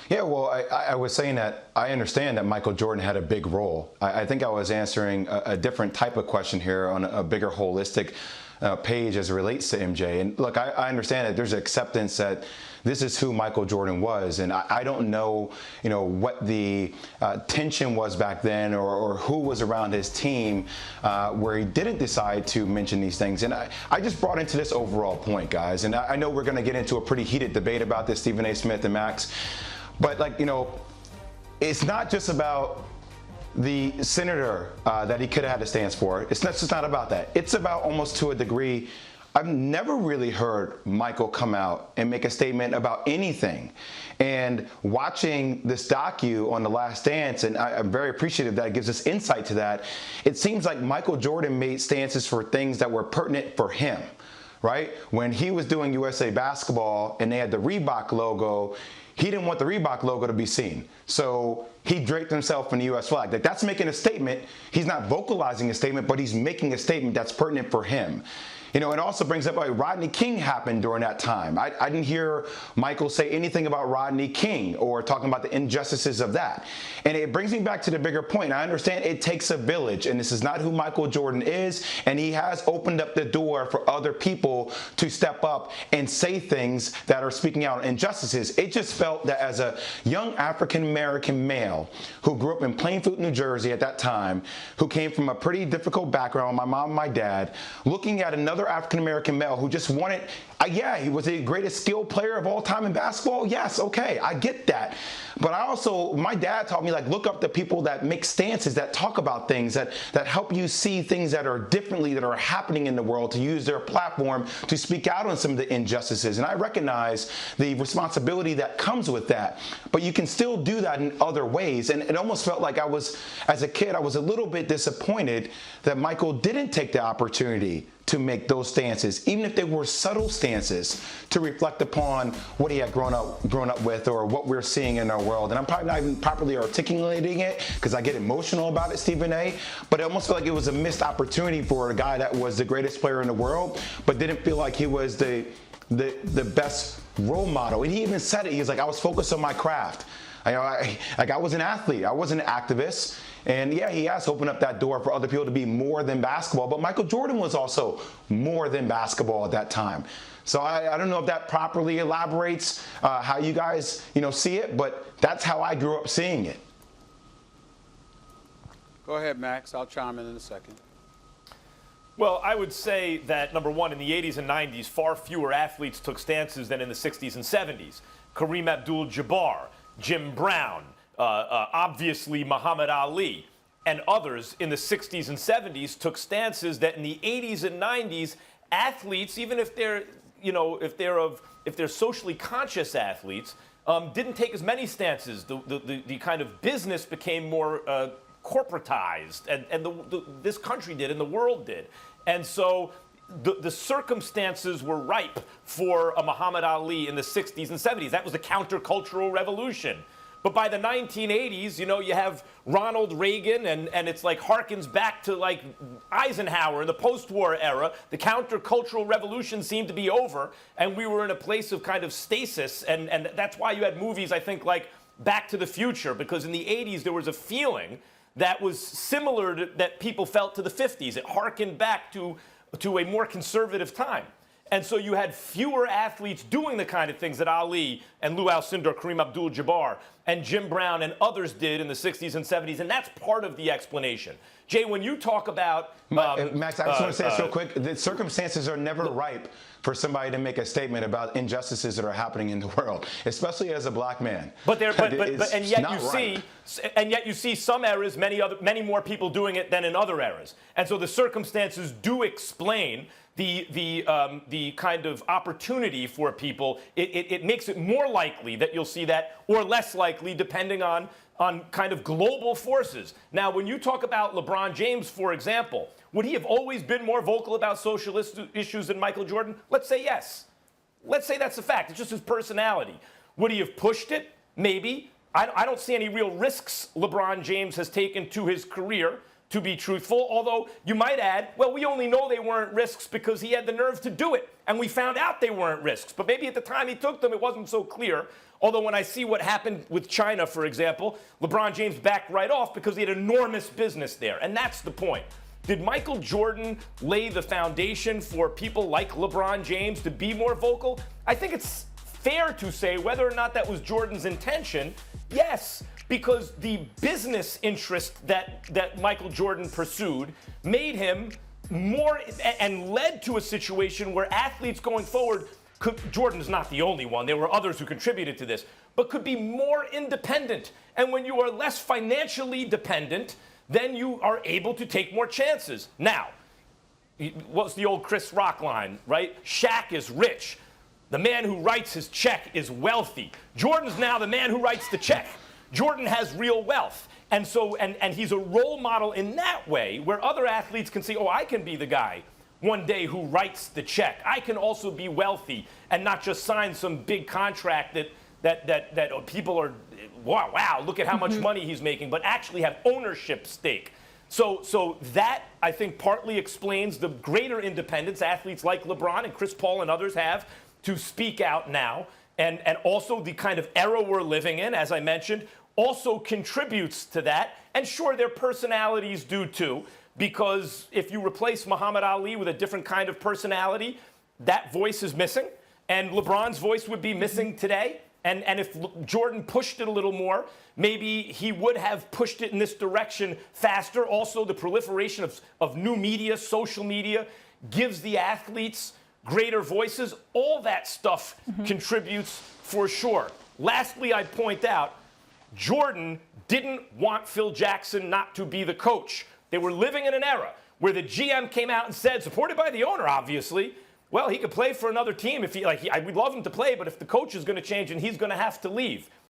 Yeah, well, I was saying that I understand that Michael Jordan had a big role. I think I was answering a different type of question here on a bigger holistic page as it relates to MJ. And look, I understand that there's acceptance that this is who Michael Jordan was, and I don't know, what the tension was back then, or who was around his team where he didn't decide to mention these things. And I just brought into this overall point, guys. And I know we're going to get into a pretty heated debate about this, Stephen A. Smith and Max, but it's not just about the senator that he could have had a stance for. It's just not about that. It's about, almost to a degree, I've never really heard Michael come out and make a statement about anything. And watching this docu on The Last Dance, and I'm very appreciative that it gives us insight to that, it seems like Michael Jordan made stances for things that were pertinent for him, right? When he was doing USA Basketball and they had the Reebok logo, he didn't want the Reebok logo to be seen. So he draped himself in the U.S. flag. Like, that's making a statement. He's not vocalizing a statement, but he's making a statement that's pertinent for him. It also brings up like Rodney King happened during that time. I didn't hear Michael say anything about Rodney King or talking about the injustices of that. And it brings me back to the bigger point. I understand it takes a village, and this is not who Michael Jordan is, and he has opened up the door for other people to step up and say things that are speaking out on injustices. It just felt that as a young African-American male who grew up in Plainfield, New Jersey at that time, who came from a pretty difficult background, my mom and my dad, looking at another African-American male who just wanted, he was the greatest skilled player of all time in basketball. Yes, okay, I get that. But my dad taught me, look up the people that make stances, that talk about things, that help you see things that are differently, that are happening in the world, to use their platform to speak out on some of the injustices. And I recognize the responsibility that comes with that. But you can still do that in other ways. And it almost felt like as a kid, I was a little bit disappointed that Michael didn't take the opportunity to make those stances, even if they were subtle stances, to reflect upon what he had grown up with, or what we're seeing in our world. And I'm probably not even properly articulating it because I get emotional about it, Stephen A. But it almost felt like it was a missed opportunity for a guy that was the greatest player in the world, but didn't feel like he was the best role model. And he even said it. He was like, I was focused on my craft. I was an athlete. I wasn't an activist. And yeah, he has opened up that door for other people to be more than basketball. But Michael Jordan was also more than basketball at that time. So I don't know if that properly elaborates how you guys see it, but that's how I grew up seeing it. Go ahead, Max. I'll chime in a second. Well, I would say that, number one, in the 80s and 90s, far fewer athletes took stances than in the 60s and 70s. Kareem Abdul-Jabbar, Jim Brown, obviously Muhammad Ali, and others in the 60s and 70s took stances that in the 80s and 90s, athletes, even if they're socially conscious athletes, didn't take as many stances. The kind of business became more corporatized, and this country did, and the world did. And so the circumstances were ripe for a Muhammad Ali in the 60s and 70s. That was the countercultural revolution. But by the 1980s, you have Ronald Reagan, and it's like harkens back to like Eisenhower in the post-war era. The countercultural revolution seemed to be over, and we were in a place of kind of stasis. And that's why you had movies, I think, like Back to the Future, because in the 80s there was a feeling that was similar to that people felt to the 50s. It harkened back to a more conservative time. And so you had fewer athletes doing the kind of things that Ali and Lou Alcindor, Kareem Abdul-Jabbar, and Jim Brown and others did in the 60s and 70s, and that's part of the explanation. Jay, when you talk about... Max, I just want to say this real quick. The circumstances are never ripe for somebody to make a statement about injustices that are happening in the world, especially as a black man. And yet you see some eras, many more people doing it than in other eras. And so the circumstances do explain the kind of opportunity for people. It makes it more likely that you'll see that, or less likely, depending on kind of global forces. Now, when you talk about LeBron James, for example, would he have always been more vocal about social issues than Michael Jordan? Let's say yes. Let's say that's a fact. It's just his personality. Would he have pushed it? Maybe. I don't see any real risks LeBron James has taken to his career, to be truthful, although you might add, well, we only know they weren't risks because he had the nerve to do it, and we found out they weren't risks. But maybe at the time he took them, it wasn't so clear. Although when I see what happened with China, for example, LeBron James backed right off because he had enormous business there. And that's the point. Did Michael Jordan lay the foundation for people like LeBron James to be more vocal? I think it's fair to say whether or not that was Jordan's intention, yes, because the business interest that Michael Jordan pursued made him more and led to a situation where athletes going forward Jordan's not the only one. There were others who contributed to this, but could be more independent. And when you are less financially dependent, then you are able to take more chances. Now, what's the old Chris Rock line, right? Shaq is rich. The man who writes his check is wealthy. Jordan's now the man who writes the check. Jordan has real wealth. And so, and he's a role model in that way where other athletes can see, oh, I can be the guy one day who writes the check. I can also be wealthy and not just sign some big contract that people are, wow, look at how much money he's making, but actually have ownership stake. So that, I think, partly explains the greater independence athletes like LeBron and Chris Paul and others have to speak out now. And also the kind of era we're living in, as I mentioned, also contributes to that. And sure, their personalities do too. Because if you replace Muhammad Ali with a different kind of personality, that voice is missing. And LeBron's voice would be missing today. And if Jordan pushed it a little more, maybe he would have pushed it in this direction faster. Also, the proliferation of new media, social media, gives the athletes greater voices. All that stuff contributes for sure. Lastly, I'd point out, Jordan didn't want Phil Jackson not to be the coach. They were living in an era where the GM came out and said, supported by the owner, obviously, well, he could play for another team if we'd love him to play, but if the coach is going to change and he's going to have to leave.